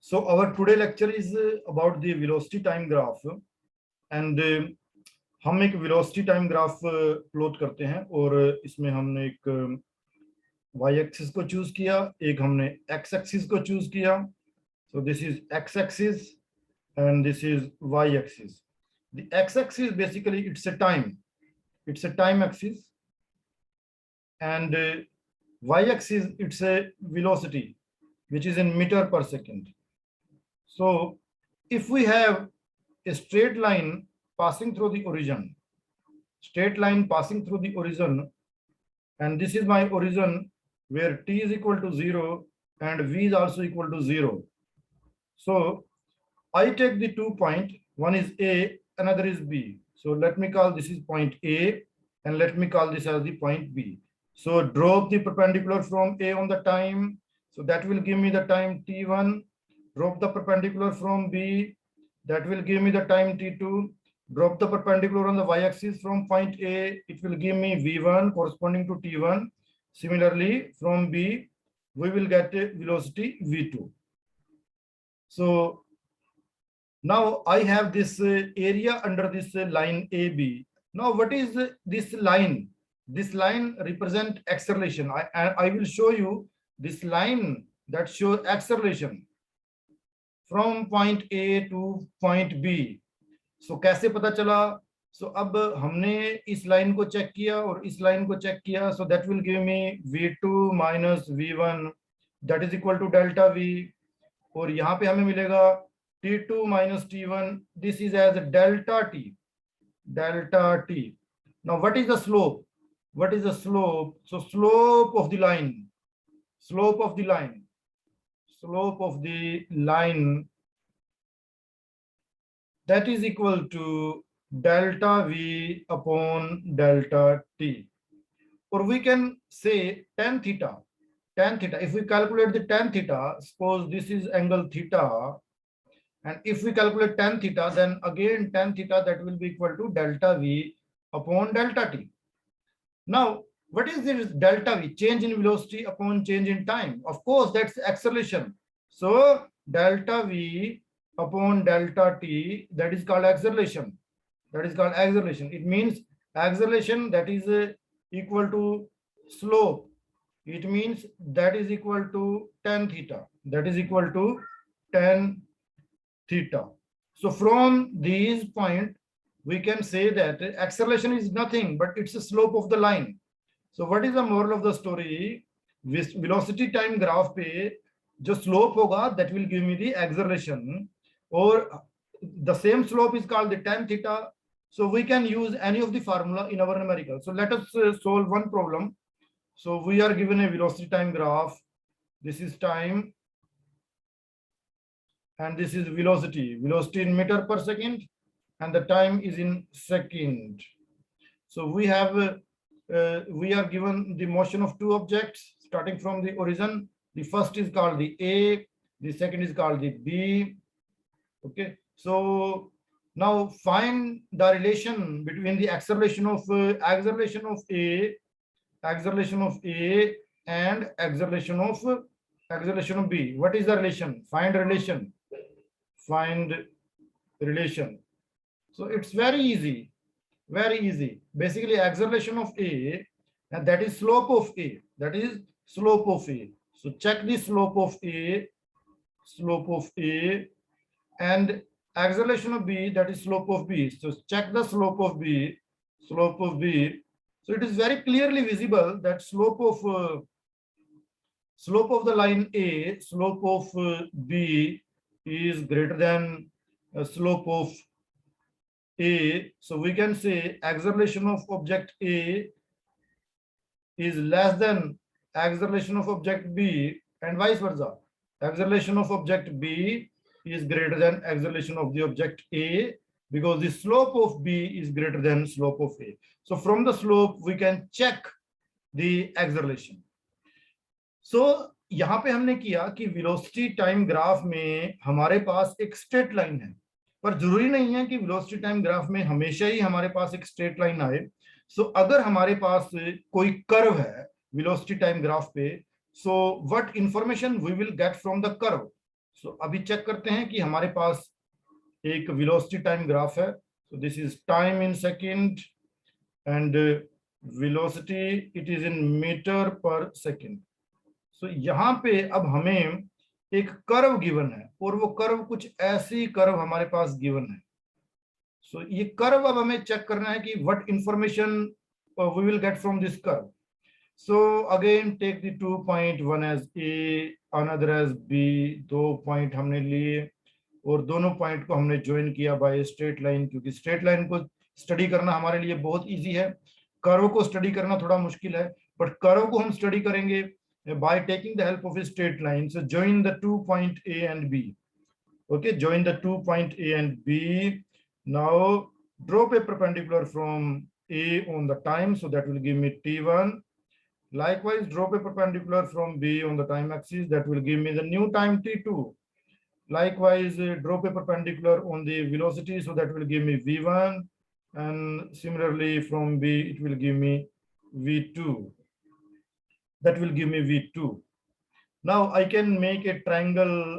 So our today lecture is about the velocity time graph, and हम एक velocity time graph plot करते हैं, और इसमें हमने एक y एक्सिस को चूज किया, एक हमने x एक्सिस को चूज किया. So this is x axis and this is y axis. The x axis basically it's a time axis, and y axis it's a velocity which is in meter per second. So if we have a straight line passing through the origin, and this is my origin where t is equal to 0 and v is also equal to 0. So I take the 2 point, one is A, another is B. So let me call this is point A, and let me call this as the point B. So drop the perpendicular from A on the time. So that will give me the time T1. Drop the perpendicular from B. That will give me the time T2. Drop the perpendicular on the y-axis from point A. It will give me V1 corresponding to T1. Similarly, from B, we will get a velocity V2. So now I have this area under this line AB. Now what is this line? This line represents acceleration. I will show you this line that shows acceleration from point A to point B. So कैसे पता चला? So अब हमने इस line को check किया और इस लाइन को चेक किया. So that will give me V2 minus V1 that is equal to delta V. और यहाँ पे हमें मिलेगा T2 minus T1. This is as delta T. Delta T. Now what is the slope? What is the slope? So slope of the line. Slope of the line. Slope of the line. That is equal to delta V upon delta T. Or we can say tan theta. Tan theta. If we calculate the tan theta, suppose this is angle theta. And if we calculate tan theta, then again tan theta that will be equal to delta V upon delta T. Now, what is this delta V? Change in velocity upon change in time. Of course, that's acceleration. So delta V upon delta T, that is called acceleration. That is called acceleration. It means acceleration that is equal to slope. It means that is equal to tan theta. That is equal to tan theta. So from these points, we can say that acceleration is nothing but it's a slope of the line. So what is the moral of the story? Velocity time graph पे जो slope होगा that will give me the acceleration, or the same slope is called the tan theta. So we can use any of the formula in our numerical. So let us solve one problem. So we are given a velocity time graph. This is time and this is velocity in meter per second, and the time is in second. So we have we are given the motion of two objects starting from the origin. The first is called the A, the second is called the B. Okay, so now find the relation between the acceleration of A and acceleration of B. What is the relation? Find relation. So it's very easy. Basically acceleration of A, and that is slope of A. So check the slope of A, and acceleration of B, that is slope of B. So check the slope of B. So it is very clearly visible that slope of the line A, slope of B is greater than slope of A. So we can say acceleration of object A is less than acceleration of object B, and vice versa. Acceleration of object B is greater than acceleration of the object A, because the slope of B is greater than slope of A. So from the slope we can check the acceleration. So यहाँ पे हमने किया कि velocity time graph में हमारे पास एक straight line है, पर जरूरी नहीं है कि वेलोसिटी टाइम ग्राफ में हमेशा ही हमारे पास एक स्ट्रेट लाइन आए. सो अगर हमारे पास कोई कर्व है वेलोसिटी टाइम ग्राफ पे, so what information we will get from the curve? So अभी चेक करते हैं कि हमारे पास एक वेलोसिटी टाइम ग्राफ है. So this is time in second and velocity it is in metre per second. So यहाँ पे अब हमें एक कर्व गिवन है और वो कर्व कुछ ऐसी कर्व हमारे पास गिवन है. सो ये कर्व अब हमें चेक करना है कि what information we will get from this curve. So again take the 2 point, one as A another as B. दो पॉइंट हमने लिए और दोनों पॉइंट को हमने ज्वाइन किया बाय स्ट्रेट लाइन, क्योंकि स्ट्रेट लाइन को स्टडी करना हमारे लिए बहुत इजी है. कर्व को स्टडी करना थोड़ा मुश्किल है, बट कर्व को हम स्टडी करेंगे by taking the help of a straight line. So join the 2 point A and B. Okay, join the 2 point A and B. Now drop a perpendicular from A on the time, so that will give me T1. Likewise, drop a perpendicular from B on the time axis, that will give me the new time T2. Likewise, drop a perpendicular on the velocity, so that will give me V1. And similarly from B, it will give me V2. That will give me V2. Now I can make a triangle.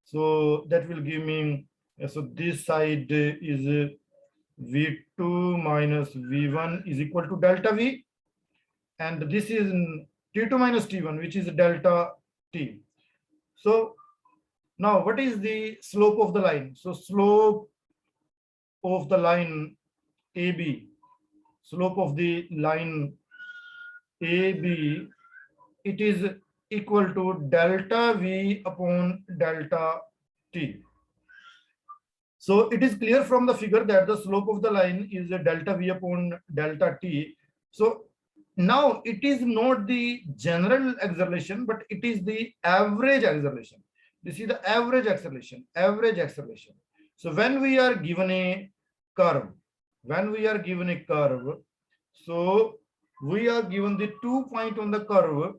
So that will give me, so this side is V2 minus V1 is equal to delta V, and this is T2 minus T1, which is delta T. So now what is the slope of the line? So slope of the line AB, slope of the line AB, it is equal to delta V upon delta T. So it is clear from the figure that the slope of the line is a delta V upon delta T. So now it is not the general acceleration, but it is the average acceleration. This is the average acceleration. So when we are given a curve, so we are given the 2 point on the curve.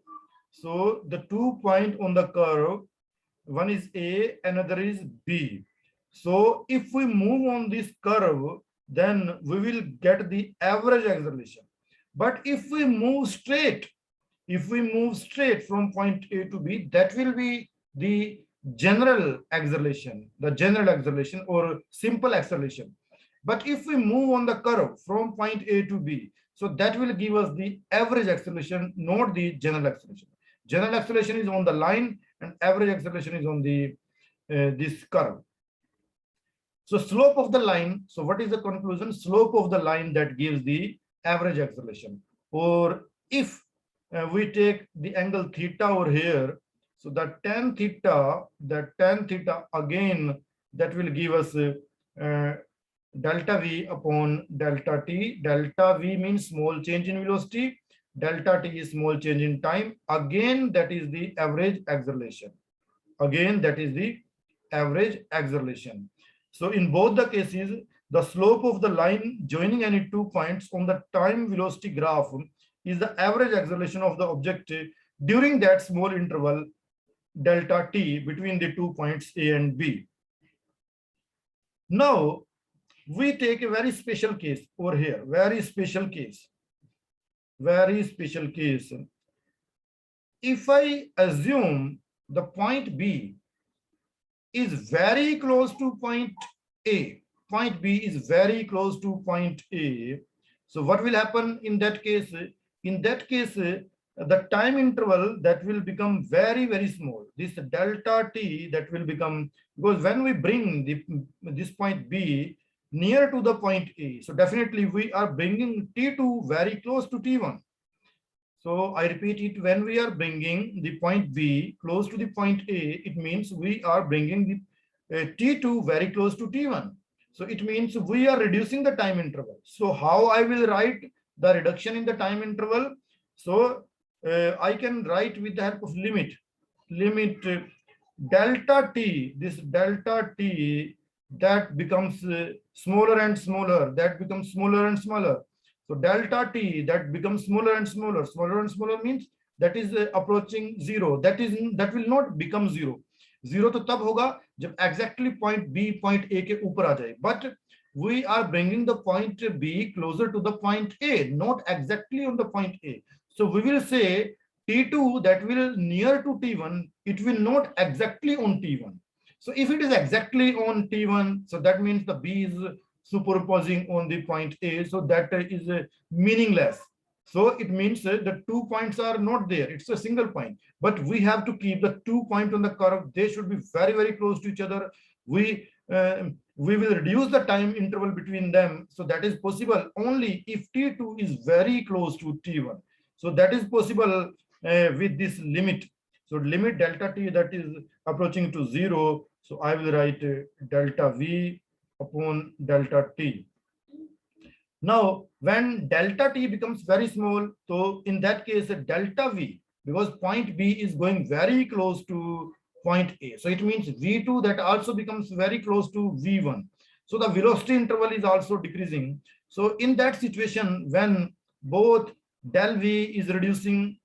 So the 2 point on the curve, one is A, another is B. So if we move on this curve, then we will get the average acceleration. But if we move straight from point A to B, that will be the general acceleration or simple acceleration. But if we move on the curve from point A to B, so that will give us the average acceleration, not the general acceleration. General acceleration is on the line and average acceleration is on the this curve. So slope of the line, so what is the conclusion? Slope of the line that gives the average acceleration. Or if we take the angle theta over here, so the tan theta again, that will give us delta V upon delta T. Delta V means small change in velocity. Delta T is small change in time. Again, that is the average acceleration. So in both the cases, the slope of the line joining any 2 points on the time velocity graph is the average acceleration of the object during that small interval delta T between the 2 points A and B. Now, we take a very special case over here, very special case. If I assume the point B is very close to point A, so what will happen in that case? The time interval that will become very, very small. This delta T that will become, because when we bring this point B near to the point A, so definitely we are bringing T2 very close to T1. So I repeat it, when we are bringing the point B close to the point A, it means we are bringing the T2 very close to T1. So it means we are reducing the time interval. So how I will write the reduction in the time interval? So I can write with the help of limit delta T, this delta T that becomes smaller and smaller, So delta T that becomes smaller and smaller means that is approaching zero. That will not become zero. Zero to tab hoga jab exactly point B point A ke upar aa jaye. But we are bringing the point B closer to the point A, not exactly on the point A. So we will say T2 that will near to T1, it will not exactly on T1. So if it is exactly on T1, so that means the B is superimposing on the point A, so that is meaningless. So it means the 2 points are not there. It's a single point, but we have to keep the 2 points on the curve. They should be very, very close to each other. We will reduce the time interval between them. So that is possible only if T2 is very close to T1. So that is possible with this limit. So limit delta T that is approaching to 0. So I will write delta V upon delta T. Now, when delta T becomes very small, so in that case, delta V, because point B is going very close to point A. So it means V2 that also becomes very close to V1. So the velocity interval is also decreasing. So in that situation, when both del V is reducing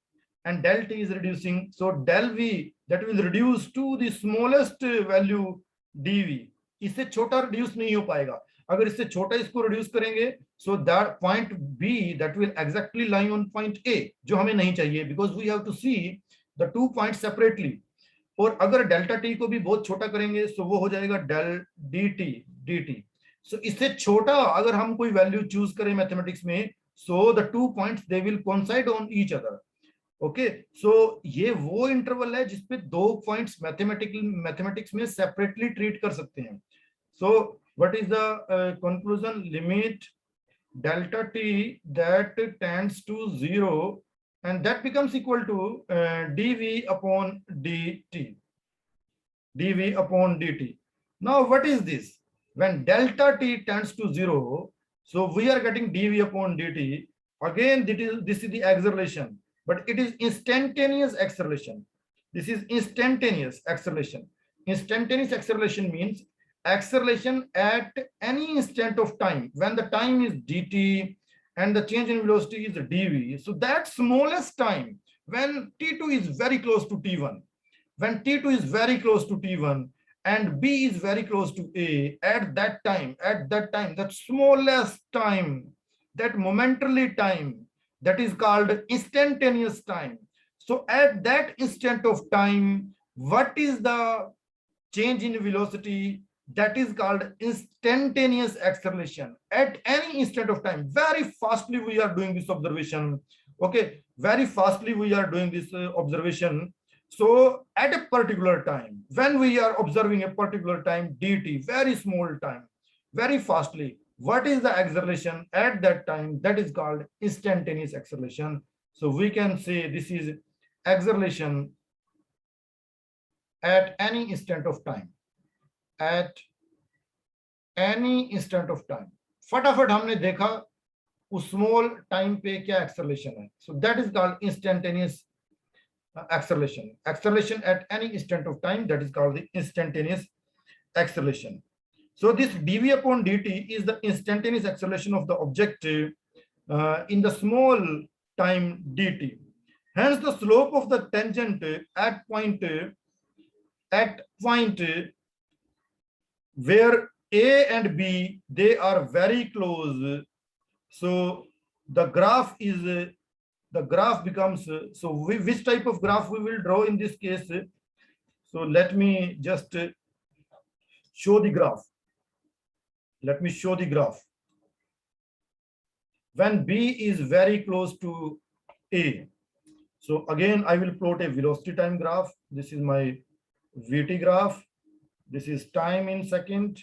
and del T is reducing, so del V that will reduce to the smallest value dV. इससे छोटा reduce नहीं हो पाएगा. अगर इससे छोटा इसको reduce करेंगे, so that point B that will exactly lie on point A, जो हमें नहीं चाहिए, because we have to see the 2 points separately. और अगर डेल्टा टी को भी बहुत छोटा करेंगे, so वो हो जाएगा del dt. So इससे छोटा अगर हम कोई वैल्यू चूज करें मैथमेटिक्स में, so the 2 points they will coincide on each other. Okay so ये वो इंटरवल है जिसपे 2 पॉइंट्स मैथमेटिक्स में सेपरेटली ट्रीट कर सकते हैं. So what is the conclusion? Limit delta T that tends to 0 and that becomes equal to dv upon dt. dv upon dt. Now what is this? When delta t tends to 0, so we are getting dv upon dt. Again this is the acceleration, but it is instantaneous acceleration. This is instantaneous acceleration. Instantaneous acceleration means acceleration at any instant of time when the time is dt and the change in velocity is dv. So that smallest time when t2 is very close to t1, when t2 is very close to t1 and b is very close to a, at that time, that smallest time, that momentarily time, that is called instantaneous time. So at that instant of time, what is the change in velocity? That is called instantaneous acceleration. At any instant of time, very fastly we are doing this observation. Okay, very fastly we are doing this observation. So at a particular time, when we are observing a particular time dt, very small time, very fastly, what is the acceleration at that time? That is called instantaneous acceleration. So we can say this is acceleration at any instant of time. At any instant of time. फटाफट हमने देखा उस small time पे क्या acceleration है. So that is called instantaneous acceleration. Acceleration at any instant of time, that is called the instantaneous acceleration. So this dv upon dt is the instantaneous acceleration of the object in the small time dt. Hence the slope of the tangent at point where a and b, they are very close. So the graph becomes, so which type of graph we will draw in this case? So let me just show the graph. Let me show the graph. When b is very close to a, so again I will plot a velocity time graph. This is my vt graph. This is time in second,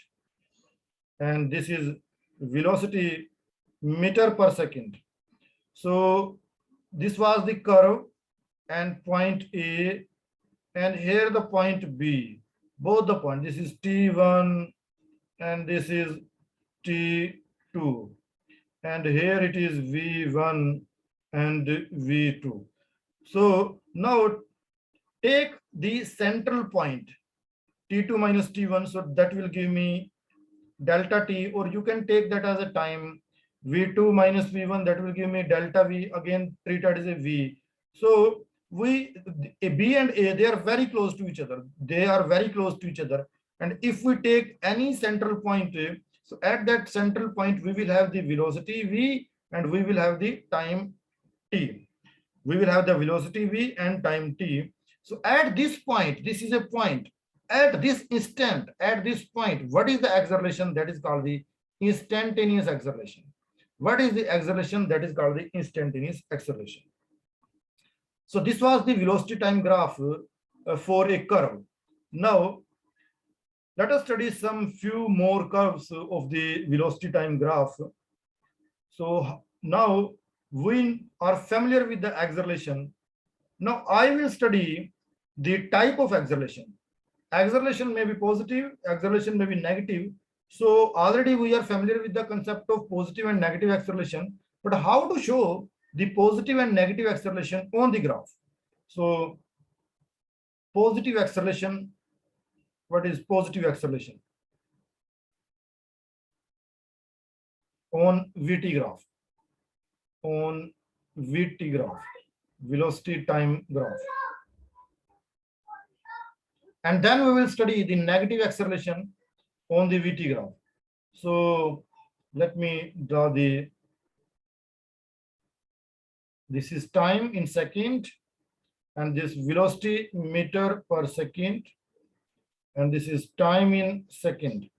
and this is velocity meter per second. So this was the curve and point A, and here the point B, both the point. This is T1 and this is T2, and here it is V1 and V2. So now take the central point T2 minus T1, so that will give me delta T, or you can take that as a time. V2 minus V1, that will give me delta V, again treated as a V. So a B and A, they are very close to each other. They are very close to each other. And if we take any central point, so at that central point, we will have the velocity V and we will have the time T. we will have the velocity v and time t. So at this point, this is a point. At this instant, at this point, what is the acceleration? That is called the instantaneous acceleration. What is the acceleration? That is called the instantaneous acceleration. So this was the velocity time graph for a curve. Now, let us study some few more curves of the velocity time graph. So now we are familiar with the acceleration. Now I will study the type of acceleration. Acceleration may be positive, acceleration may be negative. So already we are familiar with the concept of positive and negative acceleration, but how to show the positive and negative acceleration on the graph? So positive acceleration, what is positive acceleration? On VT graph, on VT graph, velocity time graph. And then we will study the negative acceleration on the VT graph. So let me draw this is time in second, and this velocity meter per second, and this is time in second.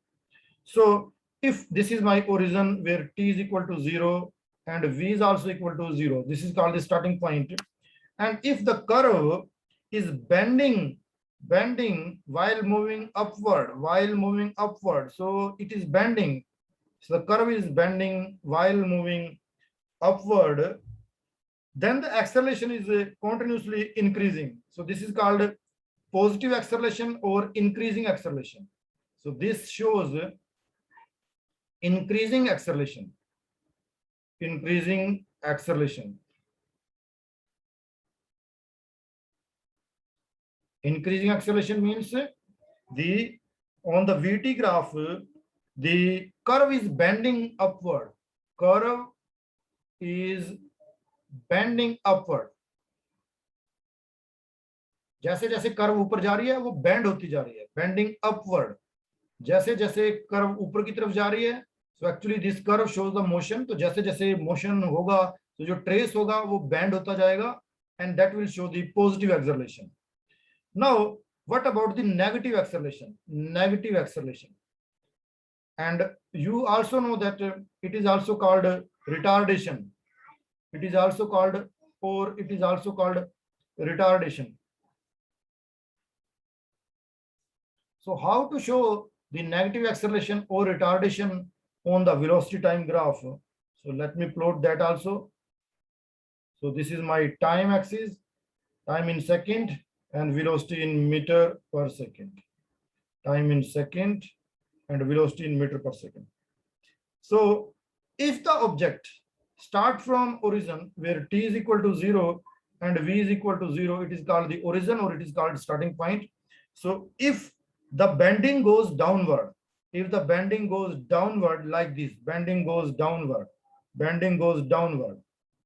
So if this is my origin where t is equal to 0 and v is also equal to 0, this is called the starting point. And if the curve is bending while moving upward, so it is bending. So the curve is bending while moving upward, then the acceleration is continuously increasing. So this is called positive acceleration or increasing acceleration. So this shows increasing acceleration. Increasing acceleration means on the VT graph, the curve is bending upward. Curve is bending upward. जैसे जैसे curve ऊपर जा रही है वो bend होती जा रही है, बेंडिंग अपवर्ड. जैसे जैसे कर्व ऊपर की तरफ जा रही है, so actually this curve shows the motion. तो जैसे जैसे मोशन होगा तो जो ट्रेस होगा वो बेंड होता जाएगा, and that will show the positive acceleration. Now what about the negative acceleration? Negative acceleration, and you also know that it is also called retardation. It is also called retardation. So how to show the negative acceleration or retardation on the velocity time graph? So let me plot that also. So this is my time axis, time in second, and velocity in meter per second. Time in second and velocity in meter per second. So if the object start from origin where t is equal to 0 and v is equal to 0, it is called the origin or it is called starting point. So if the bending goes downward, if the bending goes downward like this, bending goes downward.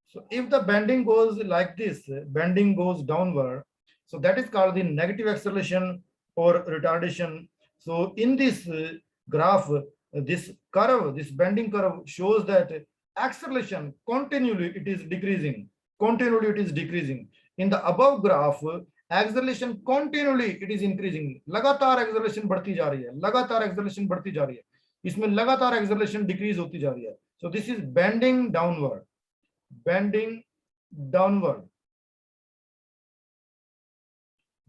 So if the bending goes like this, bending goes downward, so that is called the negative acceleration or retardation. So in this graph, this curve, this bending curve shows that acceleration continually it is decreasing. In the above graph, acceleration continually it is increasing. लगातार acceleration बढ़ती जा रही है, इसमें लगातार acceleration decrease होती जा रही है. So this is bending downward.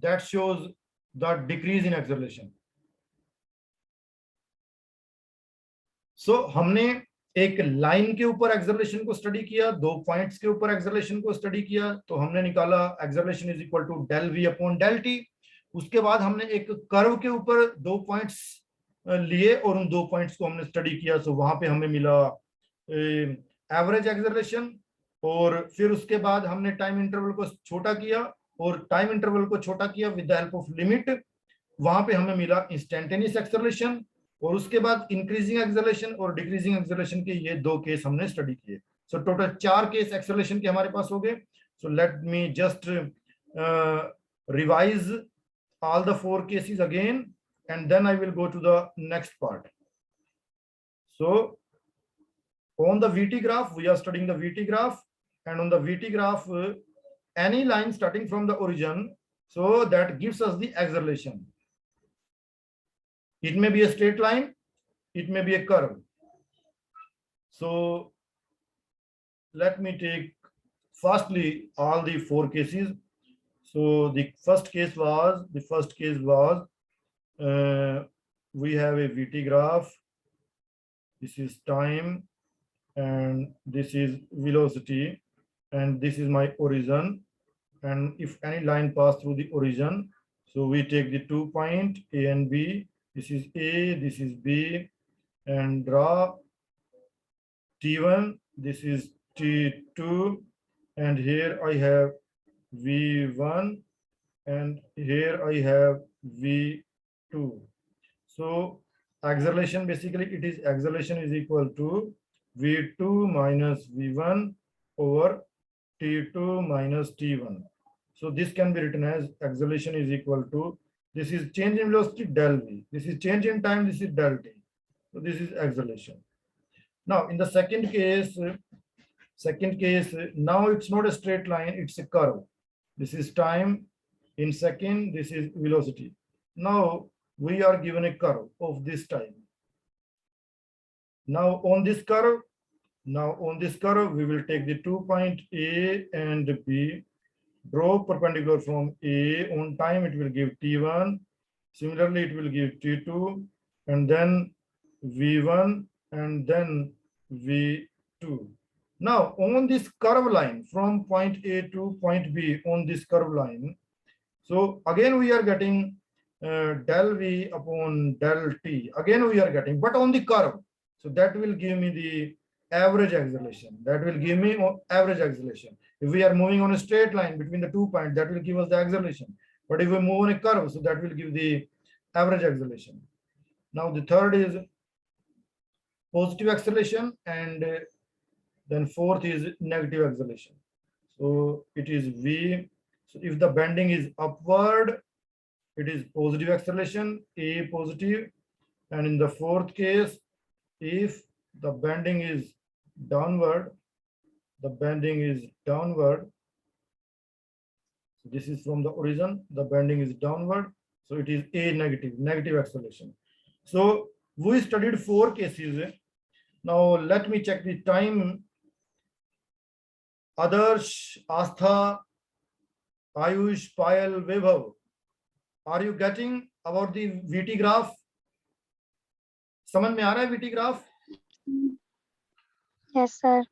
That shows the decrease in acceleration. So हमने एक लाइन के ऊपर एक्सेलरेशन को स्टडी किया, 2 पॉइंट्स के ऊपर एक्सेलरेशन को स्टडी किया, तो हमने निकाला acceleration is equal to del V upon del T. उसके बाद हमने एक कर्व के ऊपर 2 पॉइंट्स लिए और उन 2 पॉइंट्स को हमने स्टडी किया. सो वहां पे हमें मिला एवरेज एक्सेलरेशन, और फिर उसके बाद हमने टाइम इंटरवल को छोटा किया with the help of limit. वहां पे हमें मिला इंस्टेंटेनियस एक्सेलरेशन, और उसके बाद इंक्रीजिंग एक्सेलरेशन और डिक्रीजिंग एक्सेलरेशन के ये 2 केस हमने स्टडी किए. सो टोटल 4 केस एक्सेलरेशन के हमारे पास हो गए. So let me just revise all the 4 cases again, and then I will go to the next part. So on the VT graph, we are studying the VT graph, and on the VT graph any line starting from the origin, so that gives us the acceleration. It may be a straight line, it may be a curve. So let me take firstly all the four cases. So the first case was we have a VT graph. This is time, and this is velocity, and this is my origin. And if any line pass through the origin, so we take the 2 point A and B. This is A, this is B, and draw T1. This is T2, and here I have V1, and here I have V2. So acceleration, basically it is acceleration is equal to V2 minus V1 over T2 minus T1. So this can be written as acceleration is equal to, this is change in velocity del V, this is change in time, this is del T. So this is acceleration. Now in the second case, now it's not a straight line, it's a curve. This is time in second, this is velocity. Now we are given a curve of this time. Now on this curve, we will take the 2 point A and B, draw perpendicular from A. On time it will give T1, similarly it will give T2, and then V1, and then V2. Now on this curve line from point A to point B, on this curve line, so again we are getting del V upon del T, again we are getting, but on the curve. So that will give me the average acceleration. If we are moving on a straight line between the 2 points, that will give us the acceleration. But if we move on a curve, so that will give the average acceleration. Now the third is positive acceleration, and then fourth is negative acceleration. So it is V. So if the bending is upward, it is positive acceleration, A positive. And in the fourth case, if the bending is downward, so this is from the origin, the bending is downward, so it is A negative acceleration. So we studied 4 cases. Now let me check the time. Adarsh, Astha, Ayush, Payal, Vibhav, are you getting about the VT graph? समझ में आ रहा है VT graph? Yes, sir.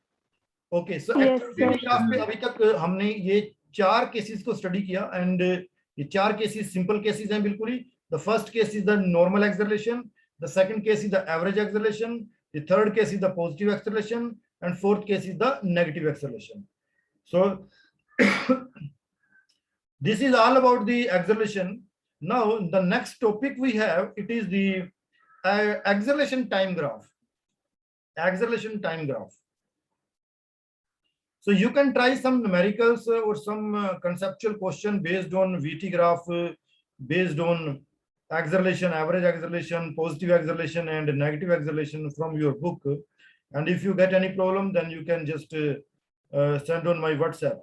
Okay, so Yes, VT graph पे अभी तक हमने ये 4 cases को स्टडी किया, एंड ये 4 केसेस सिंपल केसेस हैं बिल्कुल ही. The first case is the normal acceleration, the second case is the average acceleration, the third case is the positive acceleration, and fourth case is the negative acceleration. So this is all about the acceleration. Now the next topic we have, it is the acceleration time graph. So you can try some numericals or some conceptual question based on VT graph, based on acceleration, average acceleration, positive acceleration, and negative acceleration from your book. And if you get any problem, then you can just send on my WhatsApp.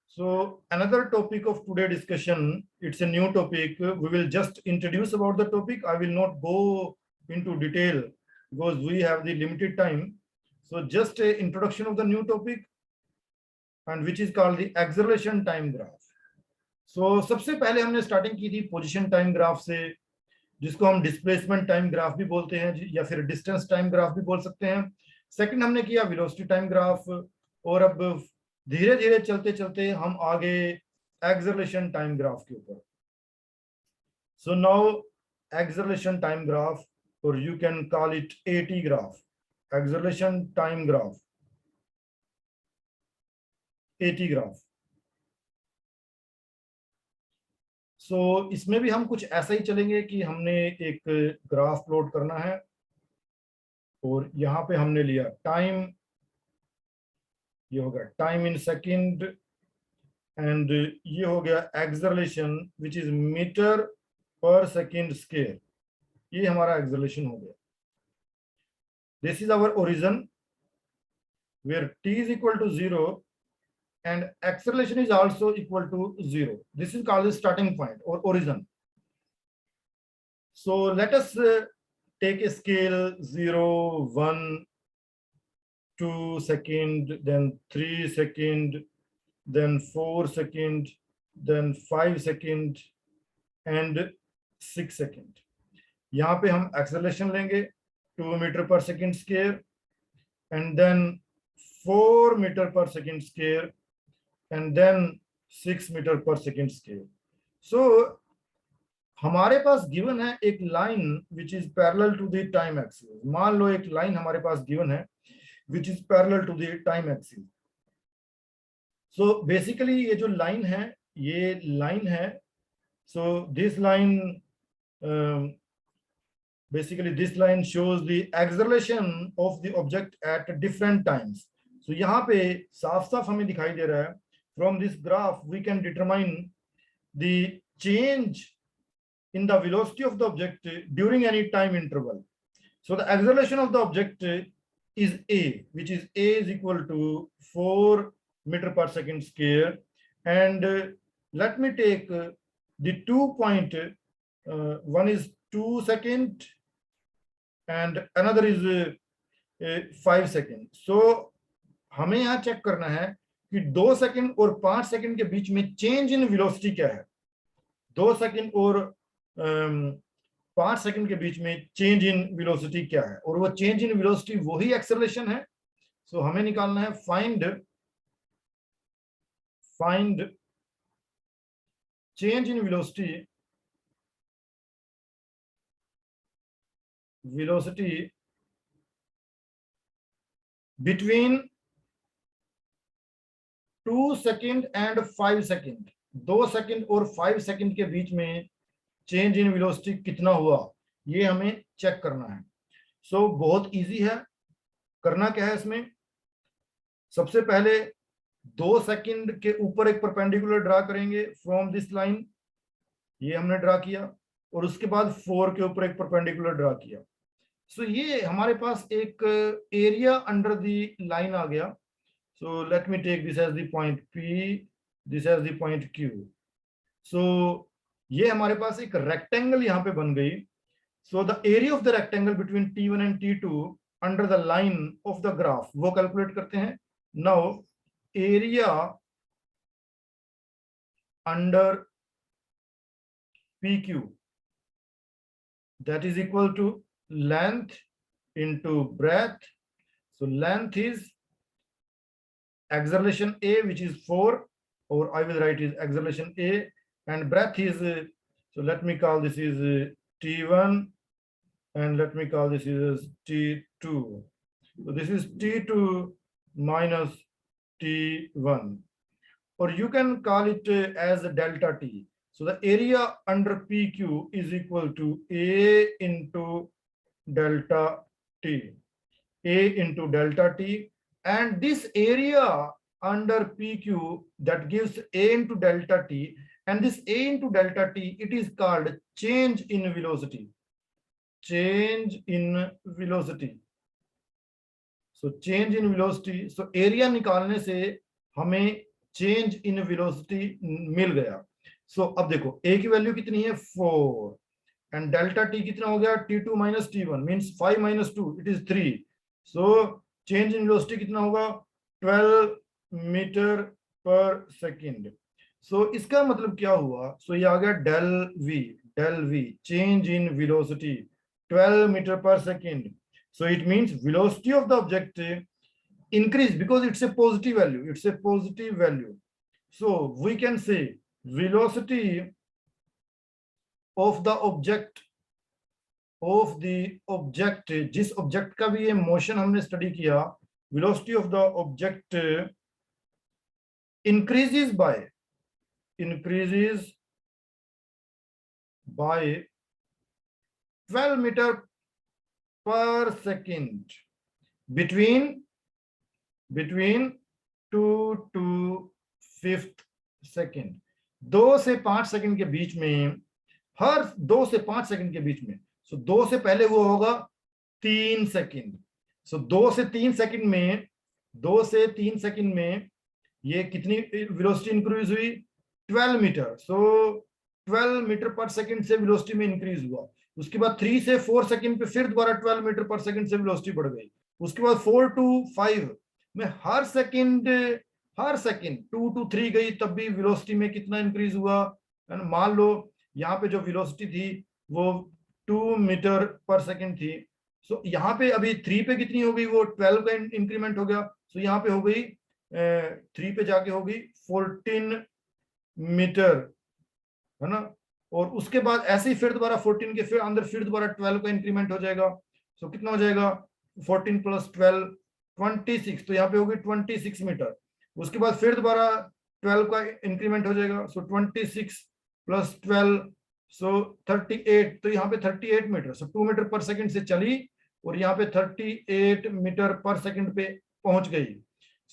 So another topic of today's discussion, it's a new topic. We will just introduce about the topic. I will not go into detail because we have the limited time. So just an introduction of the new topic, and which is called the acceleration time graph. So सबसे पहले हमने starting की थी position time graph से, जिसको हम displacement time graph भी बोलते हैं या फिर डिस्टेंस टाइम ग्राफ भी बोल सकते हैं. सेकंड हमने किया वेलोसिटी टाइम ग्राफ, और अब धीरे धीरे चलते चलते हम आगे एक्सेलरेशन टाइम ग्राफ के ऊपर. So now acceleration time graph, और you can call it a t graph, acceleration time graph, a t graph. So इसमें भी हम कुछ ऐसा ही चलेंगे कि हमने एक ग्राफ प्लॉट करना है, और यहाँ पे हमने लिया टाइम, ये हो गया टाइम इन सेकंड, एंड ये हो गया acceleration which is metre per second square. ये हमारा एक्सेलरेशन हो गया. This is our origin where t is equal to 0 and acceleration is also equal to 0. This is called the starting point or origin. So let us take a scale 0, 1, 2 second, then 3 second, then 4 second, then 5 second and 6 second. यहाँ पे हम acceleration लेंगे 2 meter per second square and then 4 meter per second square and then 6 meter per second square. So हमारे पास given है एक line which is parallel to the time axis. मान लो एक लाइन हमारे पास गिवन है which is parallel to the time axis. So basically ये जो लाइन है ये लाइन है. So this line basically this line shows the acceleration of the object at different times. So यहाँ पे साफ साफ हमें दिखाई दे रहा है from this graph we can determine the change in the velocity of the object during any time interval. So the acceleration of the object is a, which is a is equal to 4 meter per second square. And let me take the 2 point, one is 2 second and another is 5 second. So हमें यहाँ check करना है कि 2 second और 5 second के बीच में change in velocity क्या है. 2 सेकंड और 5 सेकंड के बीच में चेंज इन वेलोसिटी क्या है, और वो चेंज इन वेलोसिटी वही एक्सेलरेशन है. सो हमें निकालना है find change in velocity between 2 second and 5 second. 2 second और 5 सेकंड के बीच में चेंज इन वेलोसिटी कितना हुआ, ये हमें चेक करना है. सो बहुत इजी है. करना क्या है इसमें, सबसे पहले 2 सेकंड के ऊपर एक परपेंडिकुलर ड्रा करेंगे फ्रॉम दिस लाइन, ये हमने ड्रा किया, और उसके बाद 4 के ऊपर एक परपेंडिकुलर ड्रा किया. सो ये हमारे पास एक एरिया अंडर द लाइन आ गया. So let me take this as the point P, this as the point Q. So ये हमारे पास एक rectangle यहाँ पे बन गई. So the area of the rectangle between T1 and T2 under the line of the graph वो calculate करते हैं. Now area under PQ, that is equal to length into breadth. So length is acceleration A, which is 4, or I will write is acceleration A, and breadth is, so let me call this is T1 and let me call this is T2. So this is T2 minus T1, or you can call it as delta T. So the area under PQ is equal to A into delta T, A into delta T. And this area under PQ that gives A into delta T, and this A into delta T, it is called change in velocity. Change in velocity. So change in velocity. So area निकालने से हमें change in velocity मिल गया. So अब देखो A की value कितनी है 4 and delta T कितना हो गया T2 minus T1 means 5 minus 2, it is 3. So change in velocity कितना होगा 12 मीटर पर सेकंड. सो इसका मतलब क्या हुआ, सो ये आ गया del V change in velocity 12 metre per second. So it means velocity of the object increase because it's a positive value. So we can say velocity of the object जिस object का भी ये मोशन हमने study किया, velocity of the object increases by 12 meter per second between 2 to 5 second. 2 से 5 second के बीच में, हर 2 से 5 सेकेंड के बीच में. सो 2 से पहले वो होगा 3 सेकेंड. सो 2 से 3 सेकेंड में ये कितनी वेलोसिटी इंक्रीज हुई, 12 मीटर। सो 12 मीटर पर सेकंड से वेलोसिटी में इंक्रीज हुआ। उसके बाद 3 से 4 सेकंड पे फिर दोबारा 12 मीटर पर सेकंड से वेलोसिटी बढ़ गई। उसके बाद 4 to 5 में हर सेकंड 2 to 3 गई, तब भी वेलोसिटी में कितना इंक्रीज हुआ। मान लो यहाँ पे जो वेलोसिटी थी वो 2 मीटर पर सेकंड थी। सो यहाँ पे अभी 3 पे कितनी हो गई, वो 12 का इंक्रीमेंट हो गया। सो यहाँ पे हो गई 3 पे जाके हो गई 14 मीटर, है ना। और उसके बाद ऐसे ही फिर दोबारा 14 के फिर अंदर फिर दोबारा 12 का इंक्रीमेंट हो जाएगा। सो कितना हो जाएगा, 14 + 12 26। तो यहाँ पे होगी 26 मीटर। उसके बाद फिर दोबारा 12 का इंक्रीमेंट हो जाएगा। सो 26 + 12 सो 38। तो यहाँ पे 38 मीटर। सो 2 मीटर पर सेकंड से चली और यहाँ पे 38 मीटर पर सेकंड पे पहुंच गई।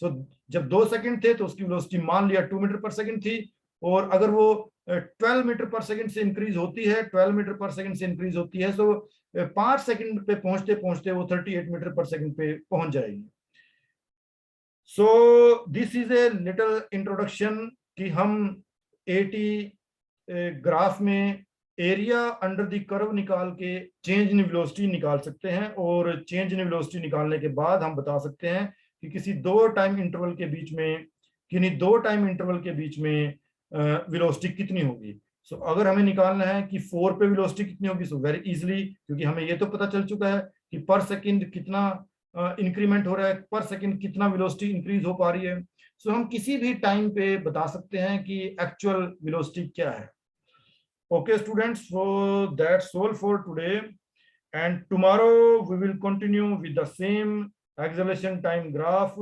सो जब 2 सेकंड थे तो उसकी वेलोसिटी मान लिया 2 मीटर पर सेकंड थी। और अगर वो 12 मीटर पर सेकंड से इंक्रीज होती है, 12 मीटर पर सेकंड से इंक्रीज होती है, तो 5 सेकंड पे पहुंचते पहुंचते वो 38 मीटर पर सेकंड पे पहुंच जाएगी। सो this is a little introduction कि हम 80 ग्राफ में एरिया अंडर द कर्व निकाल के चेंज इन वेलोसिटी निकाल सकते हैं। और चेंज इन वेलोसिटी निकालने के बाद हम बता सकते हैं कि किसी दो टाइम इंटरवल के बीच में, किन्हीं दो टाइम इंटरवल के बीच में वेलोसिटी कितनी होगी। सो अगर हमें निकालना है कि 4 पे वेलोसिटी कितनी होगी, सो वेरी इजीली, क्योंकि हमें ये तो पता चल चुका है कि पर सेकंड कितना इंक्रीमेंट हो रहा है, पर सेकंड कितना वेलोसिटी इंक्रीज हो पा रही है। सो हम किसी भी टाइम पे बता सकते हैं कि एक्चुअल वेलोसिटी क्या है। Okay, students, so that's all for today. And tomorrow we will continue with the same acceleration time graph.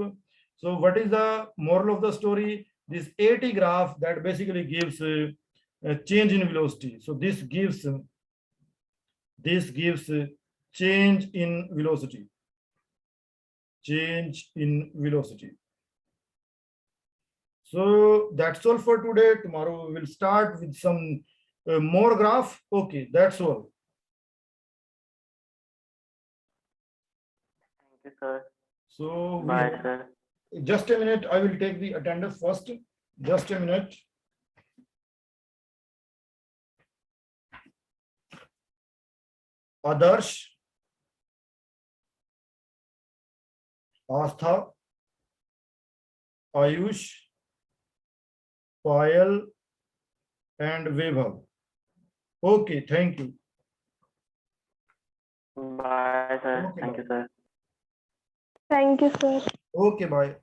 So what is the moral of the story? This AT graph that basically gives a change in velocity. So this gives change in velocity. Change in velocity. So that's all for today. Tomorrow we will start with some more graph. Okay, that's all. Thank you, sir. So Bye, sir. just a minute, I will take the attendance first. Just a minute. Adarsh, Astha, Ayush, Payal, and Vaibhav. Okay, thank you. Bye, sir. Okay, Thank you, bye. sir. Thank you, sir. Okay, bye.